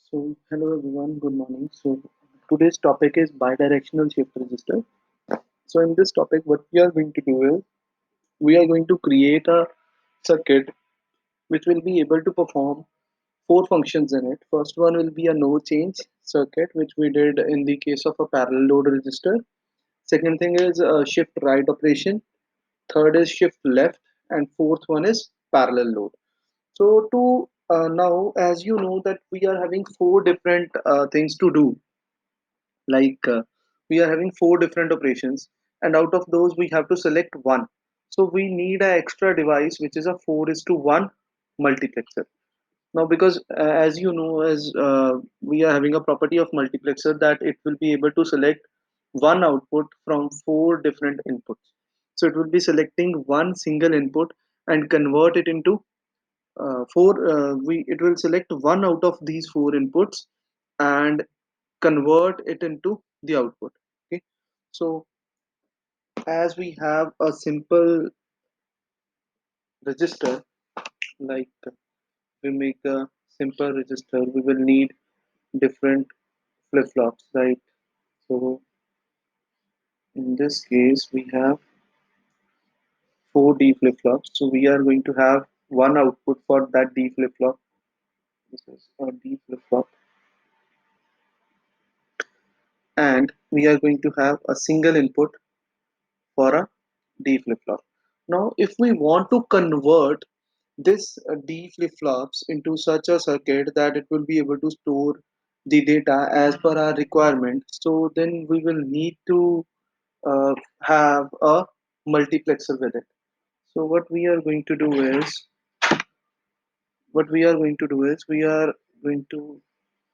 Hello everyone, good morning. Today's topic is bidirectional shift register. In this topic, what we are going to do is we are going to create a circuit which will be able to perform four functions in it. First one will be a no change circuit, which we did in the case of a parallel load resistor. Second thing is a shift right operation. Third is shift left, and fourth one is parallel load. So to now, as you know that we are having four different things to do, we are having four different operations, and out of those we have to select one. So we need an extra device which is a 4 is to 1 multiplexer. Now because as you know, as we are having a property of multiplexer that it will be able to select one output from four different inputs. So it will be selecting one single input and convert it into four we it will select one out of these four inputs and convert it into the output. Okay, so as we have a simple register, like we make a simple register, we will need different flip-flops, right? So in this case we have four D flip-flops, so we are going to have one output for that D flip-flop. This is a D flip-flop, and we are going to have a single input for a D flip-flop. Now, if we want to convert this D flip-flops into such a circuit that it will be able to store the data as per our requirement, so then we will need to have a multiplexer with it. So what we are going to do is we are going to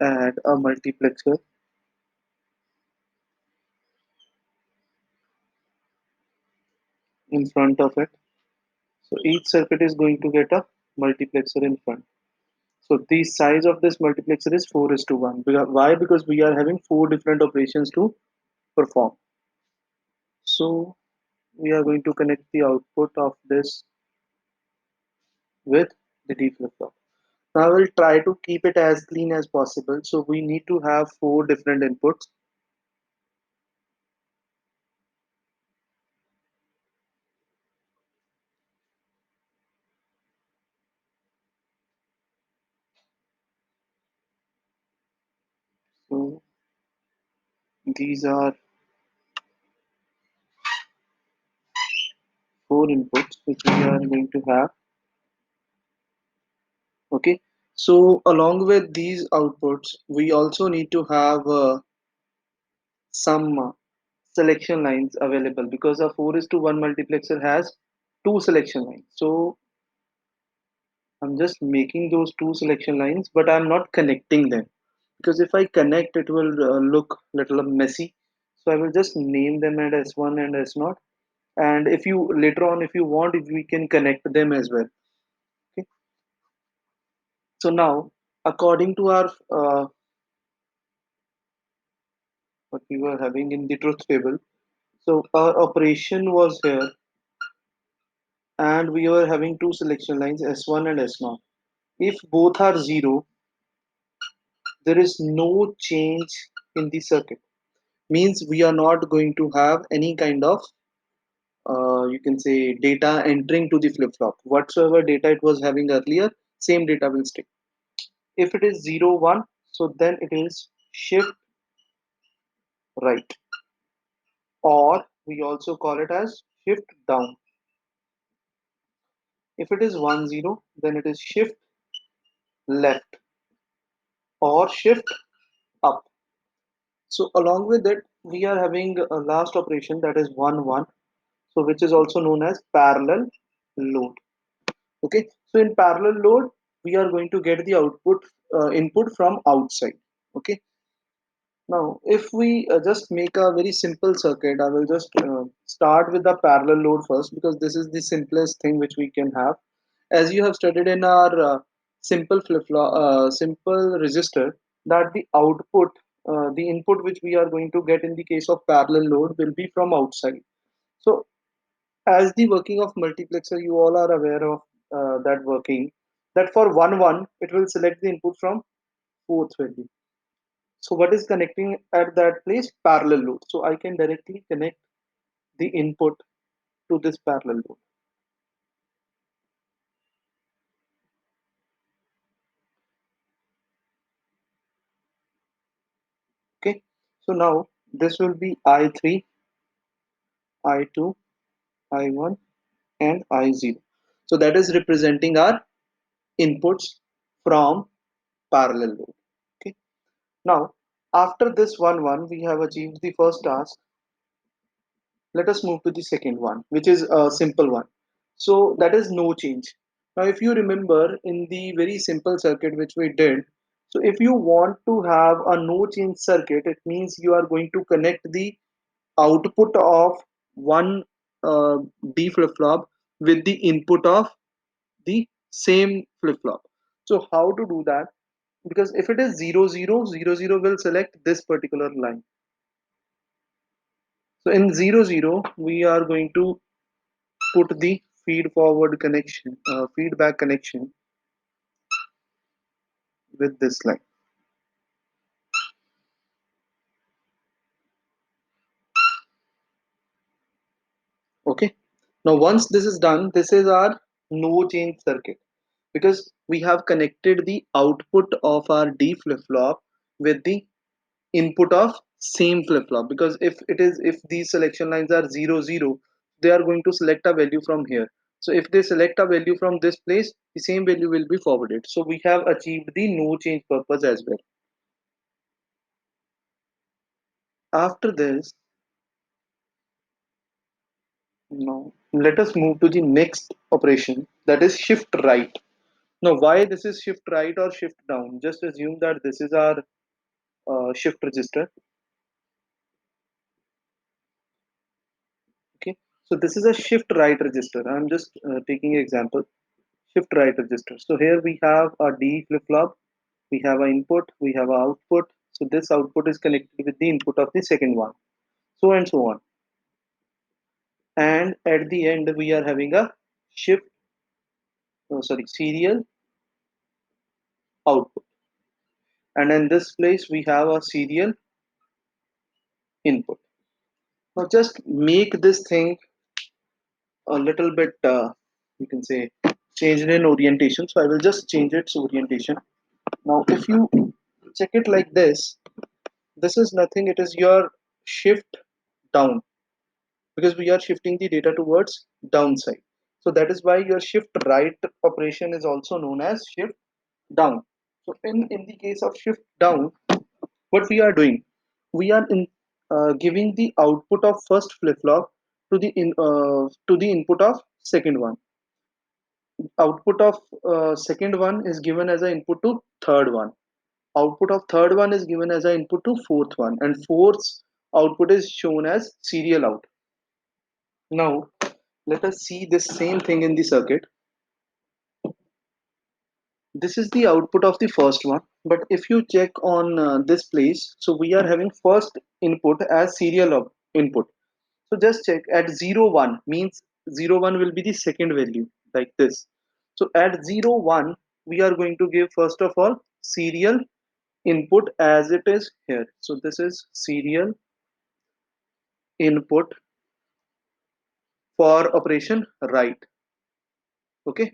add a multiplexer in front of it. So each circuit is going to get a multiplexer in front. So the size of this multiplexer is 4 is to 1. Why? Because we are having four different operations to perform. So we are going to connect the output of this with the D flip-flop. Now we'll try to keep it as clean as possible. So we need to have four different inputs. So these are four inputs which we are going to have. Okay. So along with these outputs, we also need to have some selection lines available because a 4 is to 1 multiplexer has two selection lines. So I'm just making those two selection lines, but I'm not connecting them because if I connect, it will look little messy. So I will just name them as S1 and S0. And if you later on, if you want, if we can connect them as well. Okay. So now, according to our what we were having in the truth table, so our operation was here, and we were having two selection lines S1 and S0. If both are 0, there is no change in the circuit. Means we are not going to have any kind of you can say data entering to the flip-flop. Whatsoever data it was having earlier, same data will stay. If it is 0 1, so then it is shift right, or we also call it as shift down. If it is 1 0, then it is shift left or shift up. So along with it, we are having a last operation that is 1 1, so which is also known as parallel load. Okay, so in parallel load, we are going to get the output input from outside. Okay, now if we just make a very simple circuit, I will just start with the parallel load first because this is the simplest thing which we can have. As you have studied in our simple flip-flop, simple resistor, that the output, the input which we are going to get in the case of parallel load will be from outside. So as the working of multiplexer, you all are aware of that working. That for 1 1, it will select the input from fourth value. So what is connecting at that place? Parallel load. So I can directly connect the input to this parallel load. Okay. So now this will be I3, I2, I1, and I0. So that is representing our inputs from parallel load. Okay. Now after this one, we have achieved the first task. Let us move to the second one, which is a simple one. So that is no change. Now if you remember in the very simple circuit which we did, so if you want to have a no change circuit, it means you are going to connect the output of one uh, D flip flop with the input of the same flip flop. So how to do that? Because if it is 0 0 0 0 will select this particular line. So in 0 0 we are going to put the feedback connection with this line. Okay. Now once this is done, this is our no change circuit, because we have connected the output of our D flip flop with the input of same flip flop. Because if these selection lines are 0 0, they are going to select a value from here. So if they select a value from this place, the same value will be forwarded. So we have achieved the no change purpose as well. After this, now let us move to the next operation, that is shift right. Now why this is shift right or shift down? Just assume that this is our shift register. Okay, so this is a shift right register. I'm just taking an example. Shift right register. So here we have a D flip flop, we have an input, we have an output. So this output is connected with the input of the second one, so and so on. And at the end we are having a shift, serial output. And in this place we have a serial input. Now just make this thing a little bit, you can say, changed in orientation. So I will just change its orientation. Now if you check it like this is nothing, it is your shift down, because we are shifting the data towards downside. So that is why your shift right operation is also known as shift down. So in the case of shift down, what we are doing, we are giving the output of first flip flop to the input of second one. Output of second one is given as an input to third one. Output of third one is given as an input to fourth one, and fourth output is shown as serial out. Now let us see this same thing in the circuit. This is the output of the first one, but if you check on this place, so we are having first input as input. So just check at 0 1 means 0 1 will be the second value, like this. So at 0 1 we are going to give first of all serial input as it is here. So this is serial input for operation right. Okay.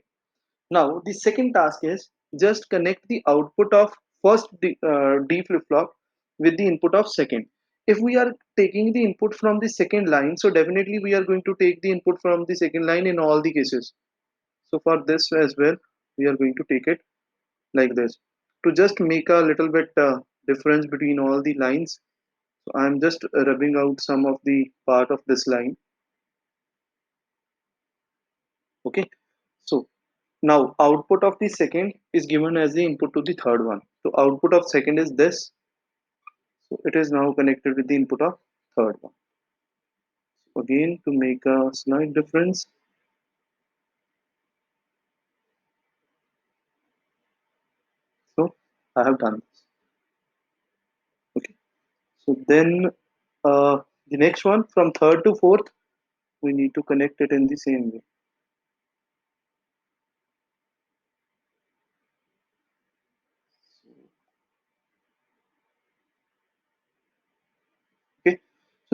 Now the second task is just connect the output of first D flip flop with the input of second. If we are taking the input from the second line, so definitely we are going to take the input from the second line in all the cases. So for this as well, we are going to take it like this. To just make a little bit difference between all the lines, so I'm just rubbing out some of the part of this line. Okay. So now output of the second is given as the input to the third one. So output of second is this. So it is now connected with the input of third one. So again, to make a slight difference, so I have done this. Okay. So then the next one from third to fourth, we need to connect it in the same way.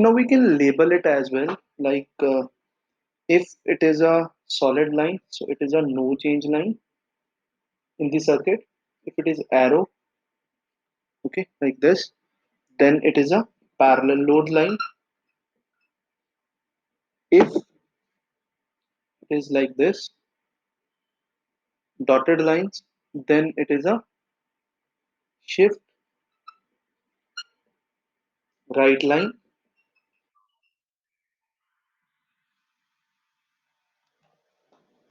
Now we can label it as well, like if it is a solid line, so it is a no change line in the circuit. If it is arrow, okay, like this, then it is a parallel load line. If it is like this, dotted lines, then it is a shift right line.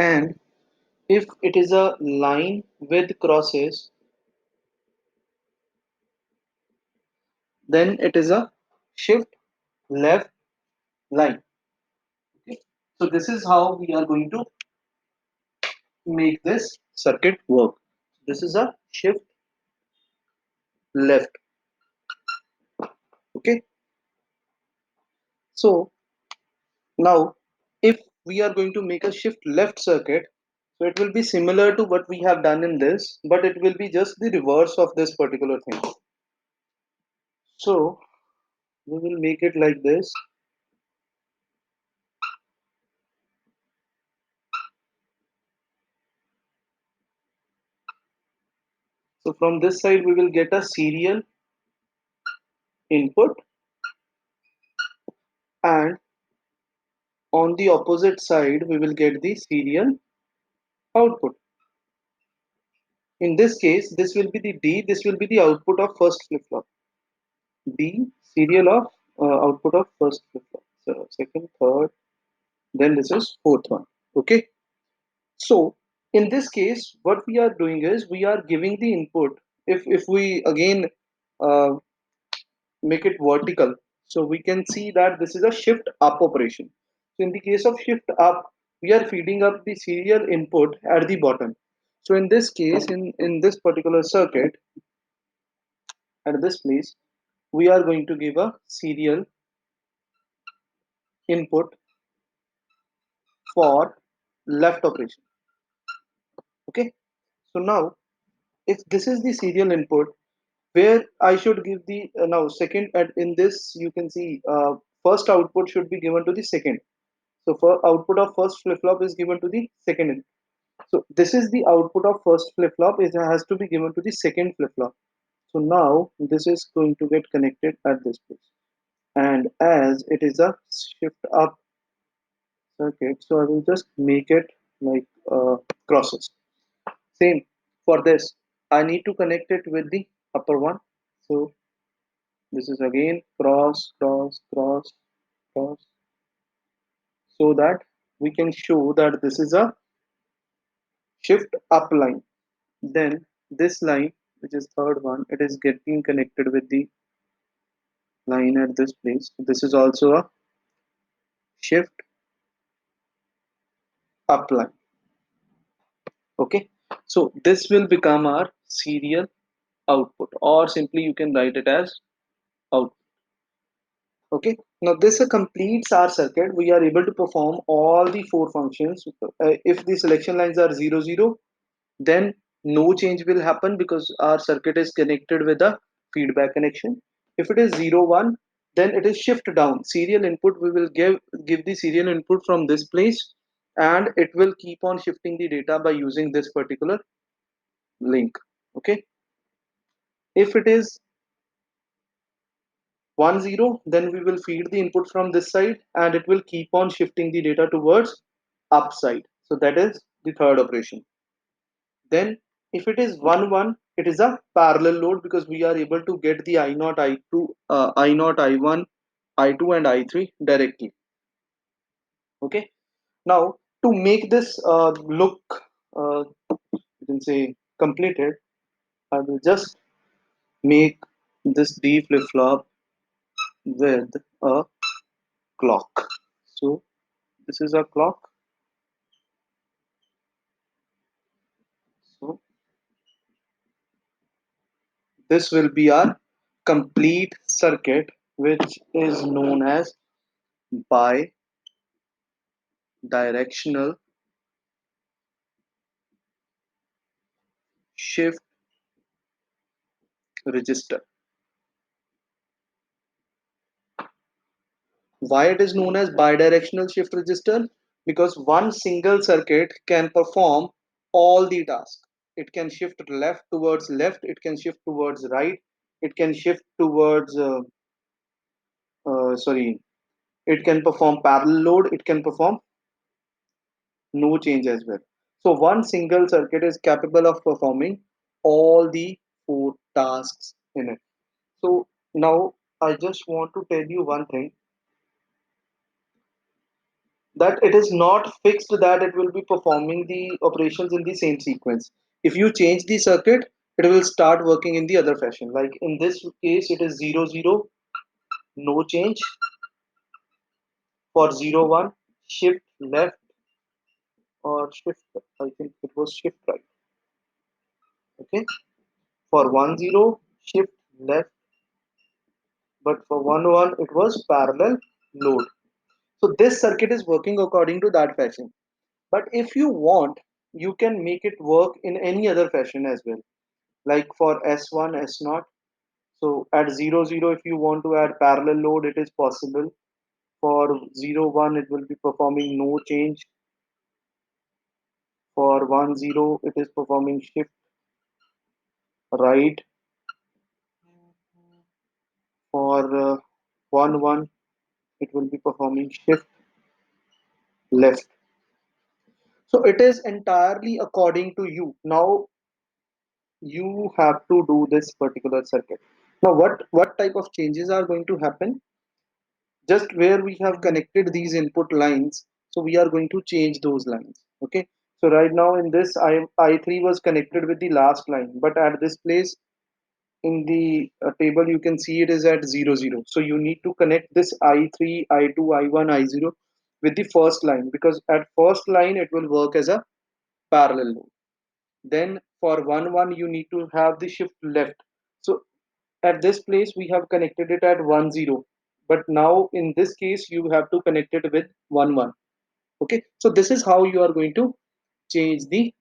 And if it is a line with crosses, then it is a shift left line. Okay. So this is how we are going to make this circuit work. This is a shift left. Okay. So now if we are going to make a shift left circuit, so it will be similar to what we have done in this, but it will be just the reverse of this particular thing. So we will make it like this. So from this side we will get a serial input, and on the opposite side we will get the serial output. In this case, this will be the D, this will be the output of first flip-flop. D, serial of output of first flip-flop. So second, third, then this is fourth one. Okay. So in this case, what we are doing is we are giving the input. If we again uh, make it vertical, so we can see that this is a shift up operation. So in the case of shift up, we are feeding up the serial input at the bottom. So in this case, in this particular circuit, at this place, we are going to give a serial input for left operation. Okay. So now, if this is the serial input, where I should give the now second, at in this you can see first output should be given to the second. So for output of first flip flop is given to the second input. So this is the output of first flip flop. It has to be given to the second flip flop. So now this is going to get connected at this place. And as it is a shift up circuit, so I will just make it like crosses. Same for this. I need to connect it with the upper one. So this is again cross, cross, cross, cross, so that we can show that this is a shift up line. Then this line, which is third one, it is getting connected with the line at this place. This is also a shift up line. Okay. So this will become our serial output, or simply you can write it as output. Okay. Now this completes our circuit. We are able to perform all the four functions. If the selection lines are 0 0, then no change will happen because our circuit is connected with a feedback connection. If it is 0 1, then it is shift down. Serial input, we will give the serial input from this place, and it will keep on shifting the data by using this particular link. Okay. If it is 1 0, then we will feed the input from this side, and it will keep on shifting the data towards upside. So that is the third operation. Then if it is 1 1, it is a parallel load because we are able to get the I naught I2, I naught I1, I2 and I3 directly. Okay. Now to make this look, you can say, completed, I will just make this D flip flop with a clock. So this is a clock. So this will be our complete circuit, which is known as bi-directional shift register. Why it is known as bidirectional shift register? Because one single circuit can perform all the tasks. It can shift left towards left, it can shift towards right, it can shift towards sorry, it can perform parallel load, it can perform no change as well. So one single circuit is capable of performing all the four tasks in it. So now I just want to tell you one thing, that it is not fixed that it will be performing the operations in the same sequence. If you change the circuit, it will start working in the other fashion. Like in this case, it is 0 0, no change. For 0 1, shift left or shift, I think it was shift right. Okay. For 1 0, shift left, but for 1 1, it was parallel load. So this circuit is working according to that fashion. But if you want, you can make it work in any other fashion as well. Like for S1, S 0. So at 0 0, if you want to add parallel load, it is possible. For 0 1, it will be performing no change. For 1 0, it is performing shift right. For 1 1, it will be performing shift left. So it is entirely according to you. Now you have to do this particular circuit. Now what type of changes are going to happen? Just where we have connected these input lines, so we are going to change those lines. Okay, so right now in this I3 was connected with the last line, but at this place in the table you can see it is at 0 0. So you need to connect this I3, I2, I1, I0 with the first line, because at first line it will work as a parallel loop. Then for 1 1, you need to have the shift left. So at this place we have connected it at 1 0, but now in this case you have to connect it with 1 1. Okay, so this is how you are going to change the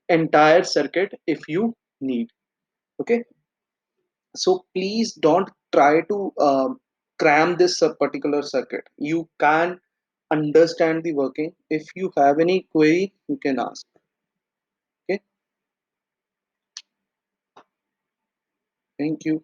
entire circuit if you need. Okay, so please don't try to cram this particular circuit. You can understand the working. If you have any query, you can ask. Okay, thank you.